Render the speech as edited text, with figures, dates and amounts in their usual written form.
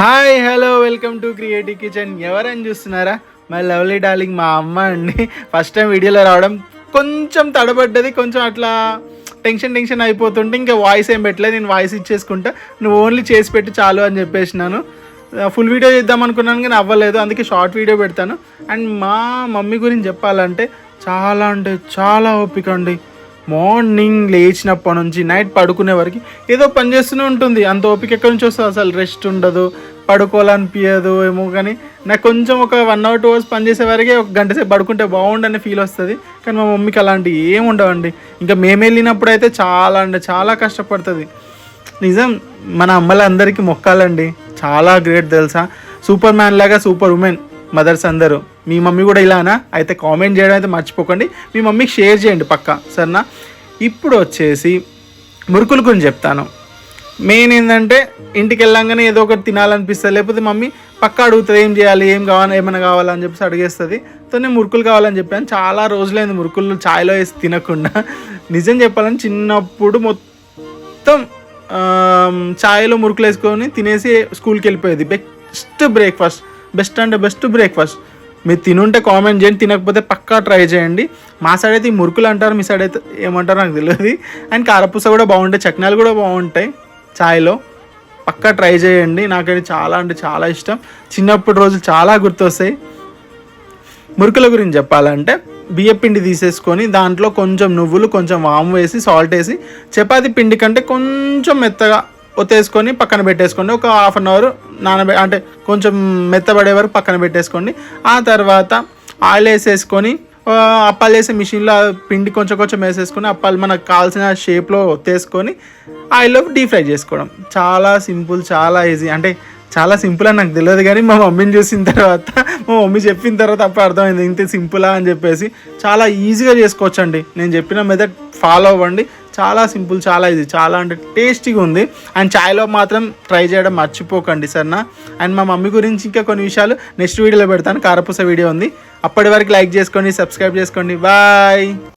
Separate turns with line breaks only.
Hi hello welcome to creative kitchen. ఎవరైనా చూస్తున్నారా? My lovely darling మా అమ్మ అండి. ఫస్ట్ టైం వీడియోలో రావడం కొంచెం తడబడ్డది, కొంచెం అట్లా టెన్షన్ అయిపోతుంటే ఇంకా వాయిస్ ఏం పెట్టలేదు. నేను వాయిస్ ఇచ్చేసుకుంటా, నువ్వు ఓన్లీ చేసి పెట్టి చాలు అని చెప్పేసినాను. ఫుల్ వీడియో చేద్దాం అనుకున్నాను కానీ అవ్వలేదు, అందుకే షార్ట్ వీడియో పెడతాను. అండ్ మా మమ్మీ గురించి చెప్పాలంటే చాలా అంటే చాలా ఓపిక అండి. మార్నింగ్ లేచినప్పటి నుంచి నైట్ పడుకునే వరకు ఏదో పని చేస్తూనే ఉంటుంది. అంత ఓపిక ఎక్కడి నుంచి వస్తుంది? అసలు రెస్ట్ ఉండదు, పడుకోవాలనిపించదు ఏమో. కానీ నాకు కొంచెం ఒక 1 hour 2 hours పని చేసే వరకే ఒక గంట సేపు పడుకుంటే బాగుండనే ఫీల్ వస్తుంది. కానీ మా మమ్మీకి అలాంటివి ఏమి ఉండవండి. ఇంకా మేము వెళ్ళినప్పుడు అయితే చాలా అంటే చాలా కష్టపడుతుంది. నిజం, మన అమ్మలందరికీ మొక్కాలండి. చాలా గ్రేట్ తెలుసా. సూపర్ మ్యాన్ లాగా సూపర్ ఉమెన్ మదర్స్ అందరూ. మీ మమ్మీ కూడా ఇలానా? అయితే కామెంట్ చేయడం అయితే మర్చిపోకండి. మీ మమ్మీకి షేర్ చేయండి పక్కా, సరేనా? ఇప్పుడు వచ్చేసి మురుకుల గురించి చెప్తాను. మెయిన్ ఏంటంటే ఇంటికి వెళ్ళంగానే ఏదో ఒకటి తినాలనిపిస్తుంది, లేకపోతే మమ్మీ పక్కా అడుగుతుంది ఏం చేయాలి, ఏం కావాలి, ఏమైనా కావాలని చెప్పేసి అడిగేస్తుంది. నేను మురుకులు కావాలని చెప్పాను. చాలా రోజులైంది మురుకులు ఛాయ్లో వేసి తినకుండా. నిజం చెప్పాలని చిన్నప్పుడు మొత్తం ఛాయ్లో మురుకులు వేసుకొని తినేసి స్కూల్కి వెళ్ళిపోయేది. బెస్ట్ అంటే బెస్ట్ బ్రేక్ఫాస్ట్. మీరు తినుంటే కామెంట్ చేయండి, తినకపోతే పక్కా ట్రై చేయండి. మా సైడ్ అయితే ఈ మురుకులు అంటారు, మీ సైడ్ అయితే ఏమంటారో నాకు తెలియదు. అండ్ కారపూస కూడా బాగుంటాయి, చక్నాలు కూడా బాగుంటాయి ఛాయ్లో. పక్కా ట్రై చేయండి. నాకైతే చాలా అంటే చాలా ఇష్టం. చిన్నప్పటి రోజులు చాలా గుర్తొస్తాయి. మురుకుల గురించి చెప్పాలంటే బియ్యపిండి తీసేసుకొని దాంట్లో కొంచెం నువ్వులు, కొంచెం వాము వేసి, సాల్ట్ వేసి, చపాతీ పిండి కంటే కొంచెం మెత్తగా ఒత్తేసుకొని పక్కన పెట్టేసుకోండి. ఒక 1/2 hour అంటే కొంచెం మెత్తబడే వరకు పక్కన పెట్టేసుకోండి. ఆ తర్వాత ఆయిల్ వేసేసుకొని అప్పాలు వేసే మిషన్లో పిండి కొంచెం కొంచెం వేసేసుకొని అప్పాలు మనకు కావాల్సిన షేప్లో ఒత్తేసుకొని ఆయిల్లో డీప్ ఫ్రై చేసుకోవడం. చాలా సింపుల్, చాలా ఈజీ. అంటే చాలా సింపుల్ అని నాకు తెలియదు కానీ మా మమ్మీని చూసిన తర్వాత, మా మమ్మీ చెప్పిన తర్వాత అప్పుడు అర్థమైంది ఇంత సింపులా అని చెప్పేసి. చాలా ఈజీగా చేసుకోవచ్చండి. నేను చెప్పిన మెథడ్ ఫాలో అవ్వండి. చాలా సింపుల్, చాలా ఈజీ, చాలా అంటే టేస్టీగా ఉంది. అండ్ ఛాయ్లో మాత్రం ట్రై చేయడం మర్చిపోకండి, సరేనా? అండ్ మా మమ్మీ గురించి ఇంకా కొన్ని విషయాలు నెక్స్ట్ వీడియోలో పెడతాను. కారపూస వీడియో ఉంది. అప్పటి వరకు లైక్ చేసుకోండి, సబ్స్క్రైబ్ చేసుకోండి. బాయ్.